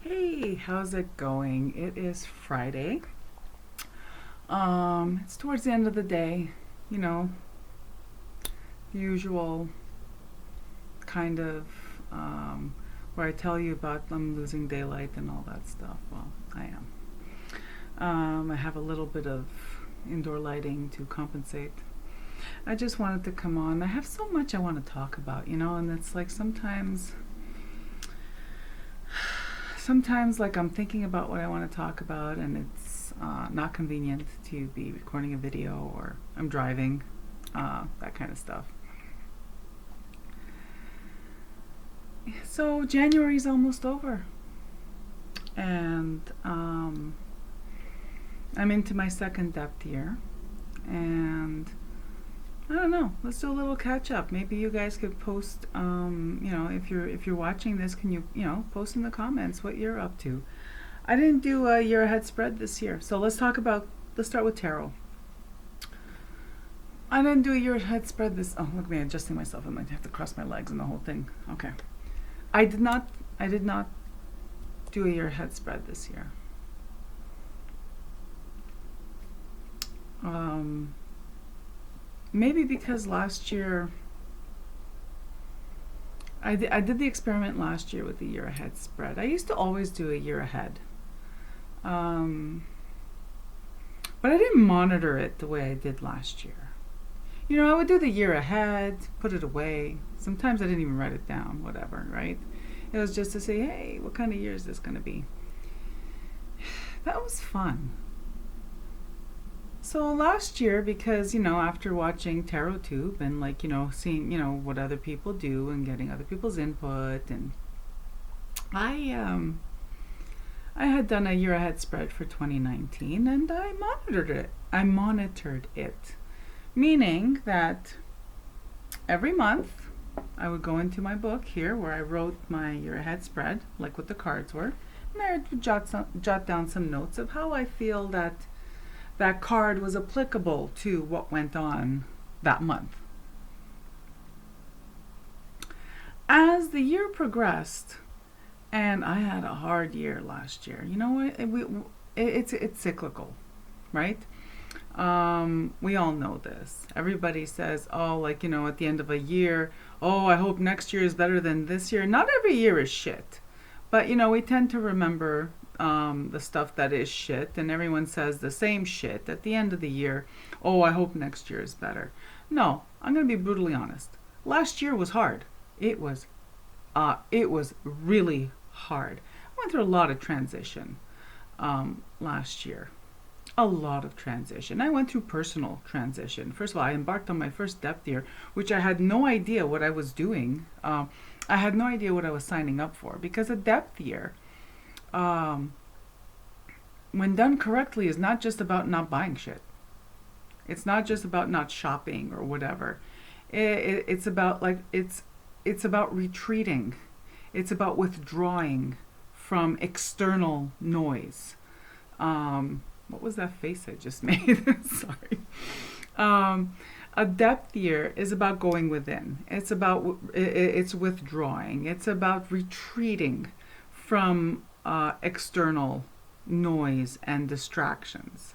Hey, how's it going? It is Friday. It's towards the end of the day, you know, the usual kind of where I tell you about I'm losing daylight and all that stuff. Well, I am. I have a little bit of indoor lighting to compensate. I just wanted to come on. I have so much I want to talk about, and it's like sometimes like I'm thinking about what I want to talk about and it's not convenient to be recording a video or I'm driving, that kind of stuff. So January's almost over and I'm into my second depth year and I don't know. Let's do a little catch up. Maybe you guys could post. If you're watching this, can you post in the comments what you're up to? I didn't do a year ahead spread this year, so let's start with tarot. I didn't do a year ahead spread this. Oh, look at me adjusting myself. I might have to cross my legs and the whole thing. Okay. I did not do a year ahead spread this year. Maybe because last year I did the experiment last year with the year ahead spread. I used to always do a year ahead, but I didn't monitor it the way I did last year. I would do the year ahead, put it away. Sometimes I didn't even write it down, whatever, right? It was just to say, hey, what kind of year is this going to be? That was fun. So last year, because, after watching Tarot Tube and seeing, what other people do and getting other people's input, and I had done a year ahead spread for 2019 and I monitored it. Meaning that every month I would go into my book here where I wrote my year ahead spread, like what the cards were, and I would jot down some notes of how I feel that card was applicable to what went on that month. As the year progressed, and I had a hard year last year, it's cyclical, right? We all know this. Everybody says, at the end of a year, I hope next year is better than this year. Not every year is shit. But, we tend to remember the stuff that is shit, and everyone says the same shit at the end of the year. I hope next year is better. No, I'm going to be brutally honest. Last year was hard. It was really hard. I went through a lot of transition last year. A lot of transition. I went through personal transition. First of all, I embarked on my first depth year, which I had no idea what I was doing. I had no idea what I was signing up for, because a depth year, when done correctly, is not just about not buying shit. It's not just about not shopping or whatever. It's about it's about retreating. It's about withdrawing from external noise. What was that face I just made? Sorry. A depth year is about going within. It's withdrawing. It's about retreating from external noise and distractions.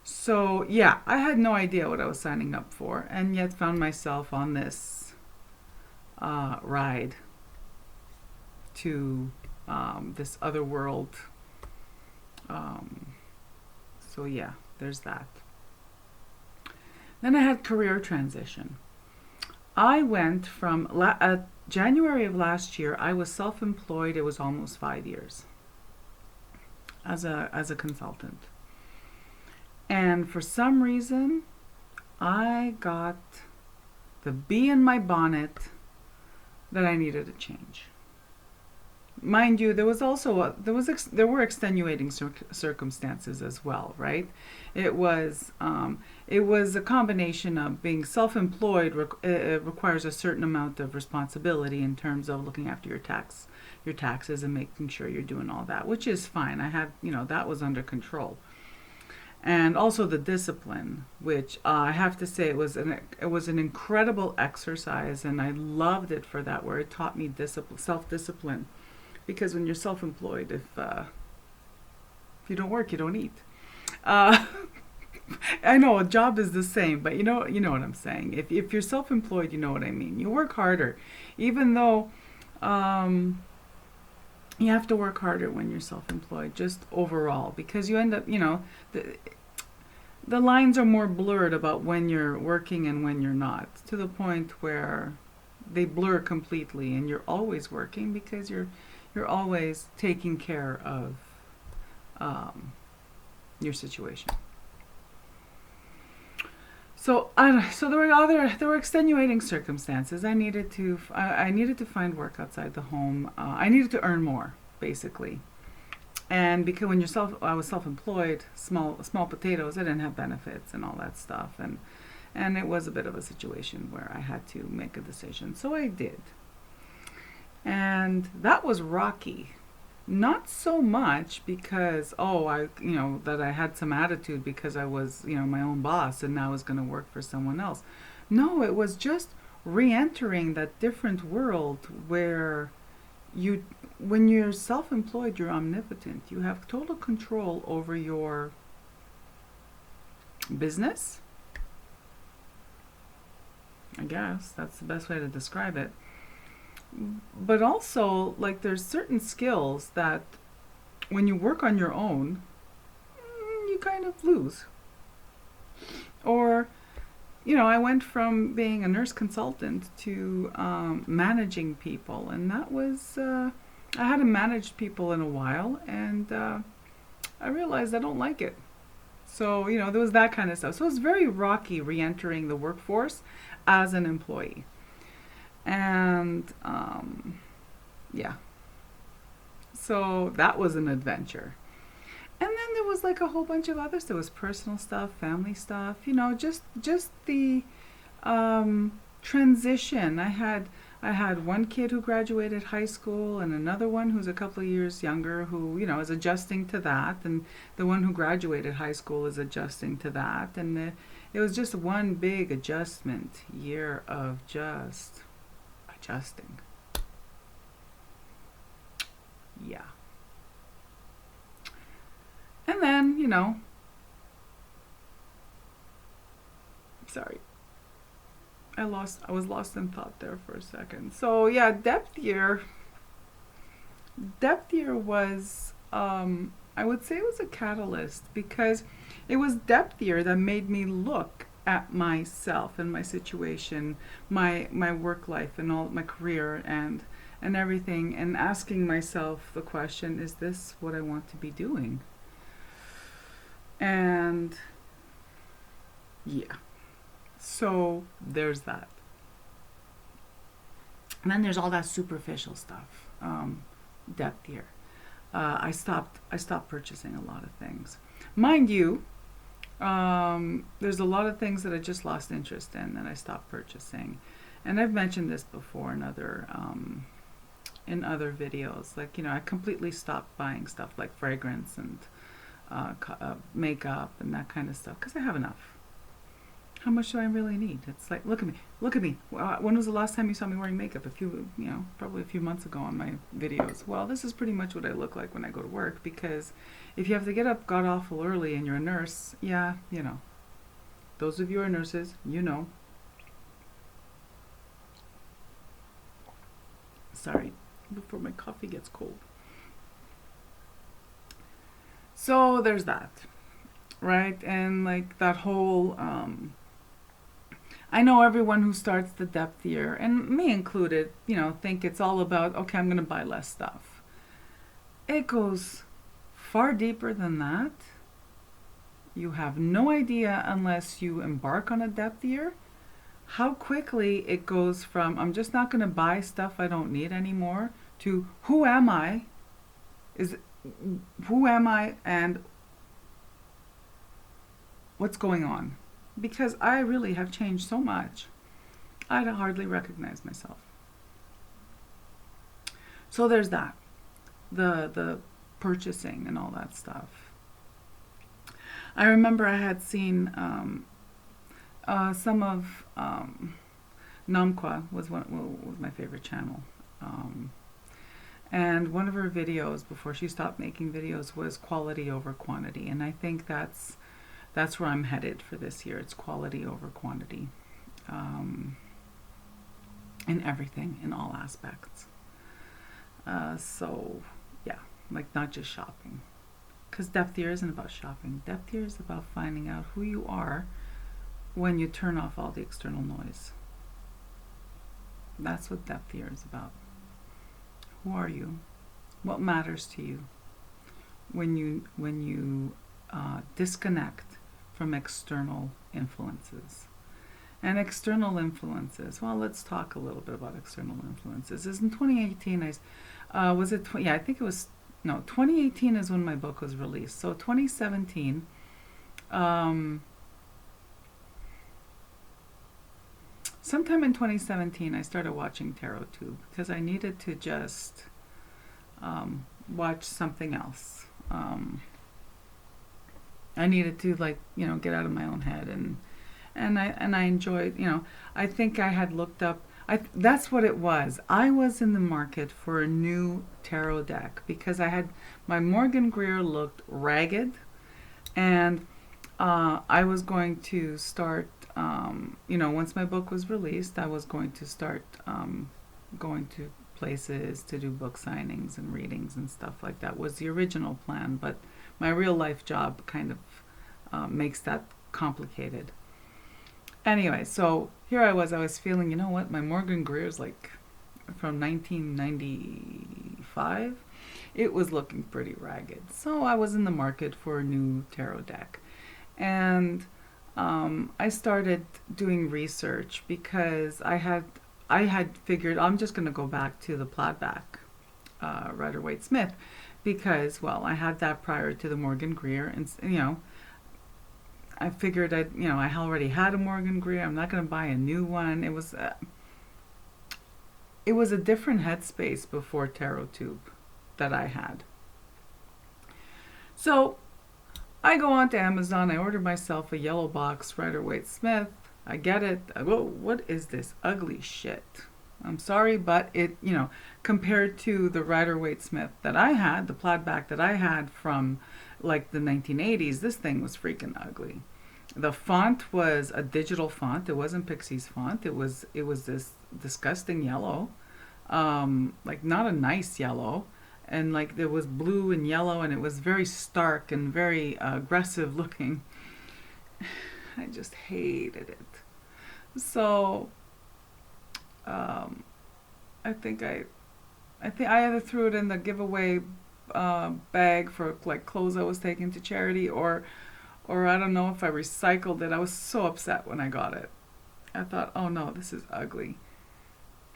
So yeah, I had no idea what I was signing up for, and yet found myself on this ride to this other world. So yeah, there's that. Then I had career transition. I went from January of last year, I was self-employed. It was almost 5 years as a consultant. And for some reason, I got the bee in my bonnet that I needed a change. Mind you, there were extenuating circumstances as well, right? It was a combination of being self-employed requires a certain amount of responsibility in terms of looking after your taxes and making sure you're doing all that, which is fine. I had, that was under control. And also the discipline, which I have to say it was an incredible exercise, and I loved it for that, where it taught me self-discipline because when you're self-employed, if you don't work, you don't eat. Uh, I know a job is the same, but you know what I'm saying. If you're self-employed, you know what I mean. You work harder, even though um, you have to work harder when you're self-employed, just overall, because you end up, the the lines are more blurred about when you're working and when you're not, to the point where they blur completely, and you're always working because you're always taking care of um, your situation. So there were extenuating circumstances. I needed to find work outside the home. I needed to earn more, basically. And because I was self-employed, small potatoes. I didn't have benefits and all that stuff, and it was a bit of a situation where I had to make a decision. So I did, and that was rocky. Not so much because that I had some attitude because I was my own boss and now I was going to work for someone else. No, it was just re-entering that different world where you when you're self-employed, you're omnipotent. You have total control over your business. I guess that's the best way to describe it. But also, like, there's certain skills that when you work on your own, you kind of lose. Or, I went from being a nurse consultant to managing people, and that was, I hadn't managed people in a while, and I realized I don't like it. So, there was that kind of stuff. So it was very rocky re-entering the workforce as an employee. And yeah, so that was an adventure. And then there was like a whole bunch of others. There was personal stuff, family stuff, just the transition. I had one kid who graduated high school and another one who's a couple of years younger who, is adjusting to that, and the one who graduated high school is adjusting to that, and it was just one big adjustment year of just adjusting. Yeah. And then, sorry. I was lost in thought there for a second. So yeah, depth year was, I would say it was a catalyst, because it was depth year that made me look at myself and my situation, my work life and all my career and everything, and asking myself the question, is this what I want to be doing? And yeah, so there's that. And then there's all that superficial stuff, depth year. I stopped purchasing a lot of things. Mind you, there's a lot of things that I just lost interest in that I stopped purchasing, and I've mentioned this before in other videos. Like, I completely stopped buying stuff like fragrance and makeup and that kind of stuff because I have enough. How much do I really need? It's like, look at me. When was the last time you saw me wearing makeup? Probably a few months ago on my videos. Well, this is pretty much what I look like when I go to work, because if you have to get up god awful early and you're a nurse, yeah, those of you who are nurses, Sorry, before my coffee gets cold. So there's that, right? And like that whole, I know everyone who starts the depth year, and me included, think it's all about, okay, I'm going to buy less stuff. It goes far deeper than that. You have no idea, unless you embark on a depth year, how quickly it goes from, I'm just not going to buy stuff I don't need anymore, to who am I? Who am I and what's going on? Because I really have changed so much, I hardly recognize myself. So there's that, the purchasing and all that stuff. I remember I had seen some of Namqua was my favorite channel, And one of her videos before she stopped making videos was quality over quantity. And I think that's where I'm headed for this year. It's quality over quantity. In everything, in all aspects. So, yeah, like not just shopping. Because depth year isn't about shopping. Depth year is about finding out who you are when you turn off all the external noise. That's what depth year is about. Who are you? What matters to you when you disconnect from external influences? And external influences. Well, let's talk a little bit about external influences. Is in 2018, was it? Yeah, I think it was. No, 2018 is when my book was released. So 2017. Sometime in 2017, I started watching Tarot Tube because I needed to just watch something else. I needed to get out of my own head and I enjoyed, I think I had looked up, that's what it was. I was in the market for a new tarot deck because my Morgan Greer looked ragged, and I was going to start, once my book was released, I was going to start going to places to do book signings and readings and stuff like that was the original plan, but my real life job kind of makes that complicated. Anyway, so here I was feeling, you know what, my Morgan Greer's from 1995. It was looking pretty ragged. So I was in the market for a new tarot deck. And I started doing research because I had figured I'm just going to go back to the Plaidback Rider-Waite-Smith because, well, I had that prior to the Morgan Greer, and I figured I already had a Morgan Greer. I'm not going to buy a new one. It was a different headspace before Tarot Tube that I had. So I go on to Amazon. I order myself a yellow box Rider-Waite-Smith. I get it. I go, what is this ugly shit? I'm sorry, but it, compared to the Rider-Waite-Smith that I had, the Plaidback that I had from the 1980s, this thing was freaking ugly. The font was a digital font. It wasn't Pixie's font. It was this disgusting yellow, not a nice yellow, and there was blue and yellow, and it was very stark and very aggressive looking. I just hated it. So I think I either threw it in the giveaway bag for clothes I was taking to charity, or I don't know if I recycled it. I was so upset when I got it. I thought, oh no, this is ugly.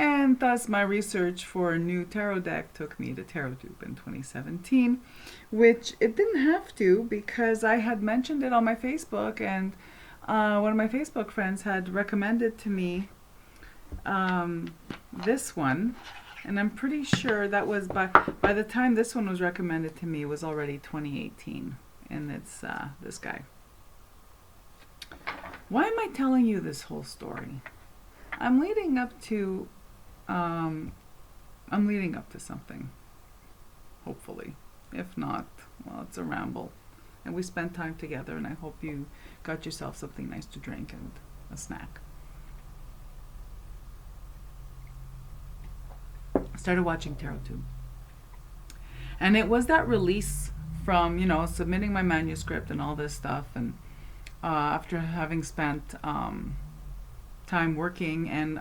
And thus my research for a new tarot deck took me to Tarot Tube in 2017, which it didn't have to because I had mentioned it on my Facebook, and one of my Facebook friends had recommended to me this one. And I'm pretty sure that was by the time this one was recommended to me, it was already 2018. And it's this guy. Why am I telling you this whole story? I'm leading up to something. Hopefully. If not, well, it's a ramble. And we spent time together, and I hope you got yourself something nice to drink and a snack. Started watching Tarot Tube. And it was that release from, submitting my manuscript and all this stuff. And after having spent time working and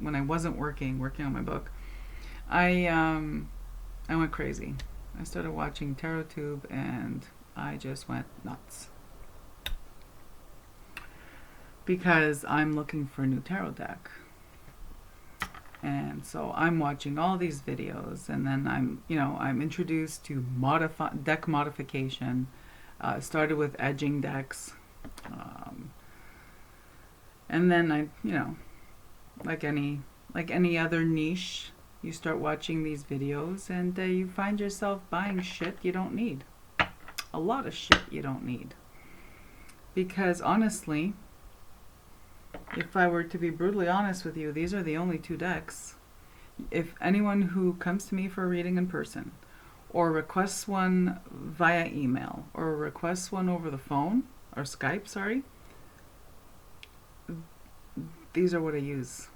when I wasn't working on my book, I went crazy. I started watching Tarot Tube and I just went nuts. Because I'm looking for a new tarot deck. And so I'm watching all these videos, and then I'm introduced to deck modification. Started with edging decks, and then like any other niche, you start watching these videos, and you find yourself buying shit you don't need. A lot of shit you don't need. Because honestly, if I were to be brutally honest with you, these are the only two decks If anyone who comes to me for a reading in person, or requests one via email, or requests one over the phone, or Skype, sorry, these are what I use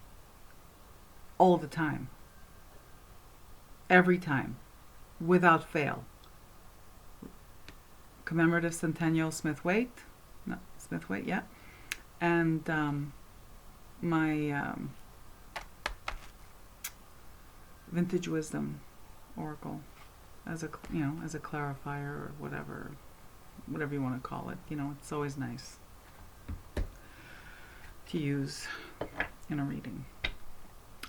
all the time. Every time. Without fail. Commemorative Centennial Smith-Waite. No, Smith-Waite, yeah. And my Vintage Wisdom Oracle as a clarifier or whatever you want to call it. It's always nice to use in a reading.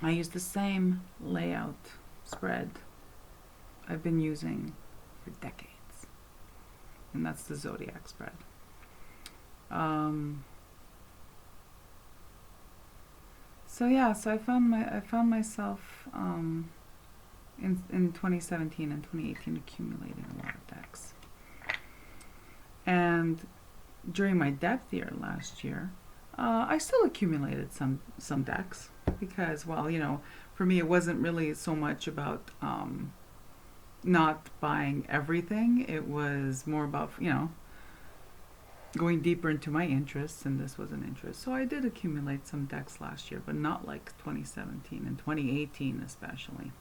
I use the same layout spread I've been using for decades, and that's the Zodiac spread. So I found myself in 2017 and 2018 accumulating a lot of decks. And during my depth year last year, I still accumulated some decks because, for me it wasn't really so much about not buying everything. It was more about, going deeper into my interests, and this was an interest. So I did accumulate some decks last year, but not like 2017 and 2018 especially.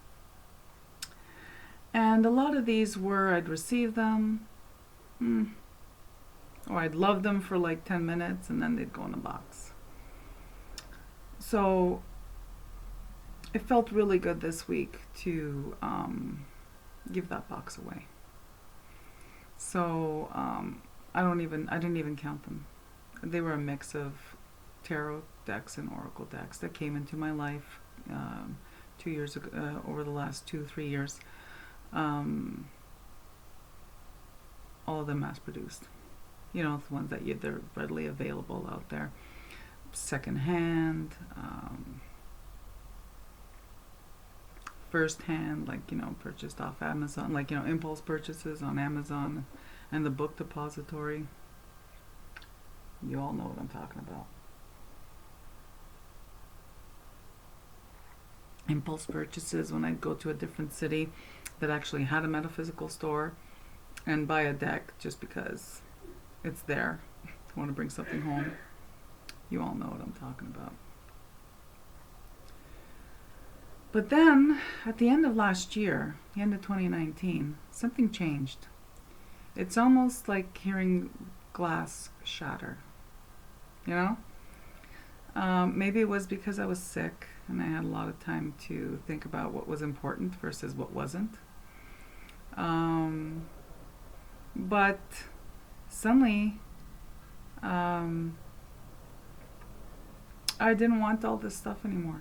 And a lot of these were, I'd receive them, or I'd love them for like 10 minutes, and then they'd go in a box. So it felt really good this week to give that box away. So I didn't even count them. They were a mix of tarot decks and oracle decks that came into my life 2 years ago, over the last 2-3 years. All of them mass produced. The ones that they're readily available out there, secondhand, first hand, purchased off Amazon, impulse purchases on Amazon, and the book depository. You all know what I'm talking about. Impulse purchases when I'd go to a different city that actually had a metaphysical store and buy a deck just because it's there. I want to bring something home. You all know what I'm talking about. But then, at the end of last year, the end of 2019, something changed. It's almost like hearing glass shatter. Maybe it was because I was sick and I had a lot of time to think about what was important versus what wasn't. But suddenly, I didn't want all this stuff anymore.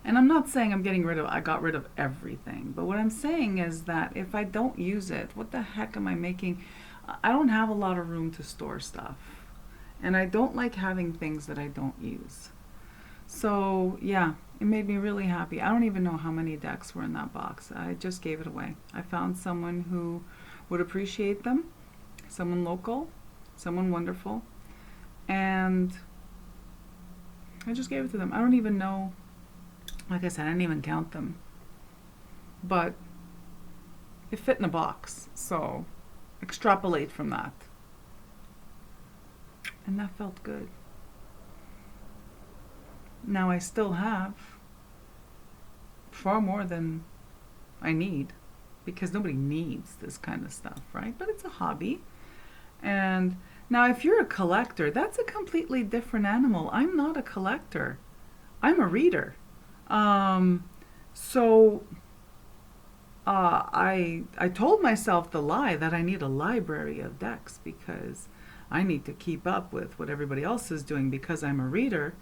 And I'm not saying I got rid of everything, but what I'm saying is that if I don't use it, what the heck am I making? I don't have a lot of room to store stuff. And I don't like having things that I don't use. So, it made me really happy. I don't even know how many decks were in that box. I just gave it away. I found someone who would appreciate them, someone local, someone wonderful, and I just gave it to them. I don't even know. Like I said, I didn't even count them. But it fit in a box, so extrapolate from that. And that felt good. Now I still have far more than I need, because nobody needs this kind of stuff, right? But it's a hobby. And now if you're a collector, that's a completely different animal. I'm not a collector. I'm a reader. I told myself the lie that I need a library of decks because I need to keep up with what everybody else is doing. Because I'm a reader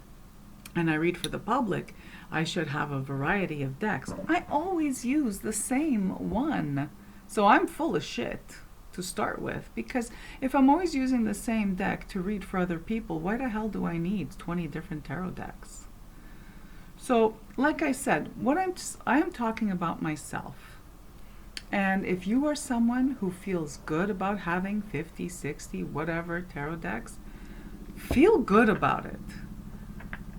and I read for the public, I should have a variety of decks. I always use the same one. So I'm full of shit to start with, because if I'm always using the same deck to read for other people, why the hell do I need 20 different tarot decks? So, like I said, I am talking about myself. And if you are someone who feels good about having 50, 60, whatever tarot decks, feel good about it.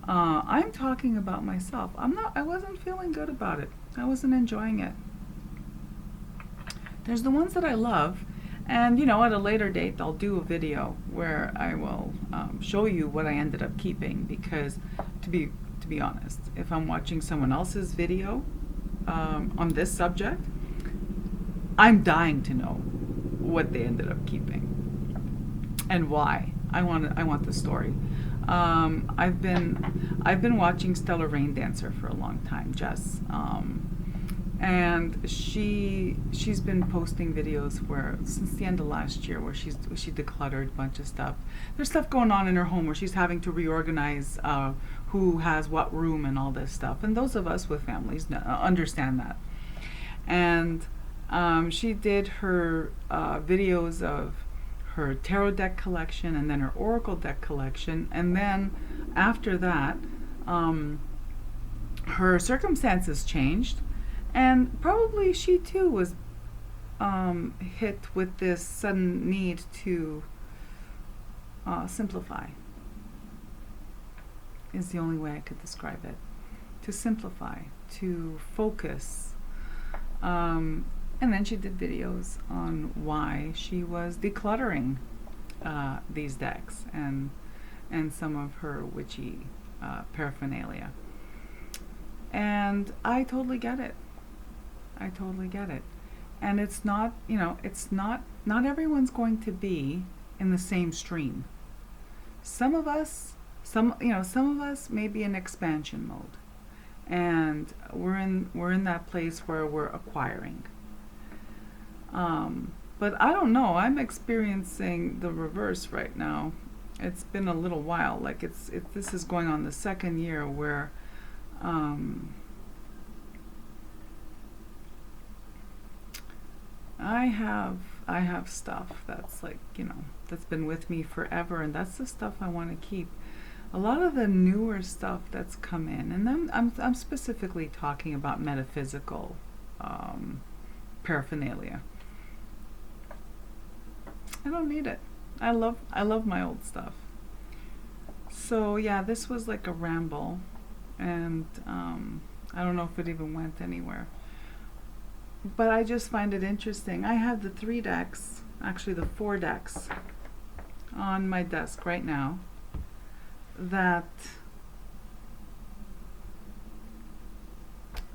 I'm talking about myself. I wasn't feeling good about it. I wasn't enjoying it. There's the ones that I love, and at a later date I'll do a video where I will show you what I ended up keeping, because to be honest, if I'm watching someone else's video on this subject, I'm dying to know what they ended up keeping and why. I want the story. I've been watching Stellar Rain Dancer for a long time, Jess, and she's been posting videos where since the end of last year where she decluttered a bunch of stuff. There's stuff going on in her home where she's having to reorganize who has what room and all this stuff. And those of us with families understand that. And she did her videos of her tarot deck collection and then her oracle deck collection, and then after that her circumstances changed, and probably she too was hit with this sudden need to simplify, is the only way I could describe it. To simplify, to focus. And then she did videos on why she was decluttering these decks and some of her witchy paraphernalia. And I totally get it. I totally get it. And it's not, not everyone's going to be in the same stream. Some of us may be in expansion mode, and we're in that place where we're acquiring. But I don't know. I'm experiencing the reverse right now. It's been a little while. Like this is going on the second year where I have stuff that's like, that's been with me forever, and that's the stuff I want to keep. A lot of the newer stuff that's come in, and I'm specifically talking about metaphysical paraphernalia. I don't need it. I love my old stuff. So yeah, this was like a ramble, and I don't know if it even went anywhere. But I just find it interesting. I have the 3 decks, actually the 4 decks, on my desk right now that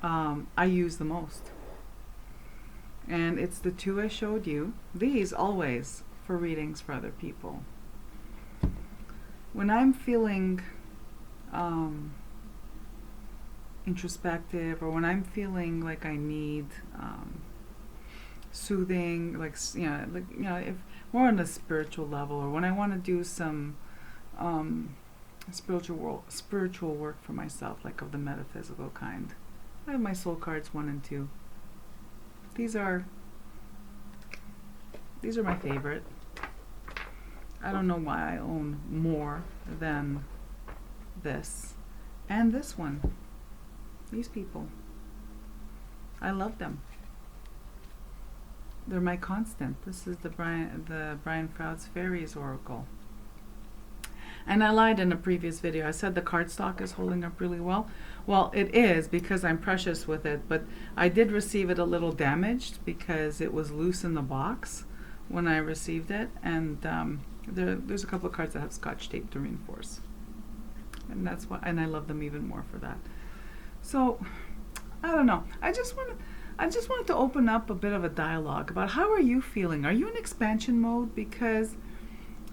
I use the most. And it's the 2 I showed you. These always for readings for other people. When I'm feeling introspective, or when I'm feeling like I need soothing, if more on a spiritual level, or when I want to do some spiritual work for myself, like of the metaphysical kind, I have my soul cards 1 and 2. These are my favorite. I don't know why I own more than this and this one. These people, I love them. They're my constant. This is the Brian Froud's Fairies Oracle. And I lied in a previous video. I said the cardstock is holding up really well. Well, it is, because I'm precious with it, but I did receive it a little damaged because it was loose in the box when I received it, and there's a couple of cards that have Scotch tape to reinforce, and that's why. And I love them even more for that. So I don't know. I just wanted to open up a bit of a dialogue about how are you feeling? Are you in expansion mode? Because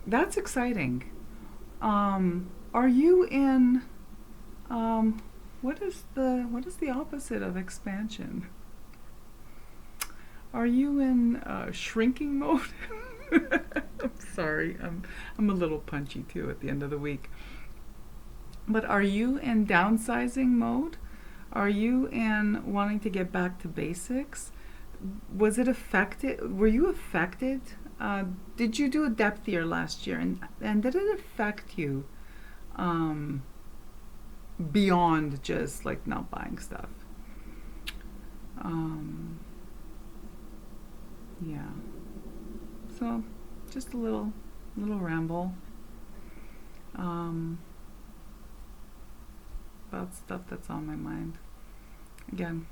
that's exciting. Are you in what is the opposite of expansion? Are you in shrinking mode? I'm sorry, I'm a little punchy too at the end of the week. But are you in downsizing mode? Are you in wanting to get back to basics? Was it affected? Were you affected? Did you do a depth year last year, and did it affect you beyond just like not buying stuff? Yeah. So just a little ramble. about stuff that's on my mind. Again,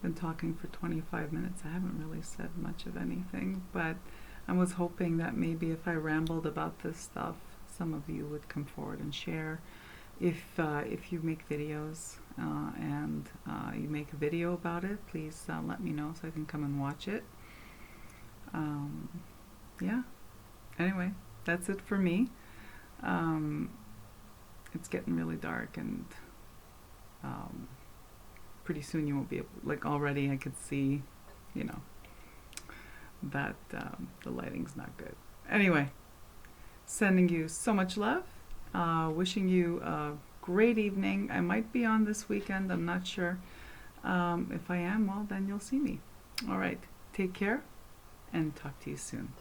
been talking for 25 minutes. I haven't really said much of anything, but I was hoping that maybe if I rambled about this stuff, some of you would come forward and share. If you make videos and you make a video about it, please let me know so I can come and watch it. Yeah. Anyway, that's it for me. It's getting really dark, and pretty soon you won't be able, like already I could see, you know, that the lighting's not good. Anyway, sending you so much love. Wishing you a great evening. I might be on this weekend. I'm not sure. If I am, well, then you'll see me. All right. Take care and talk to you soon.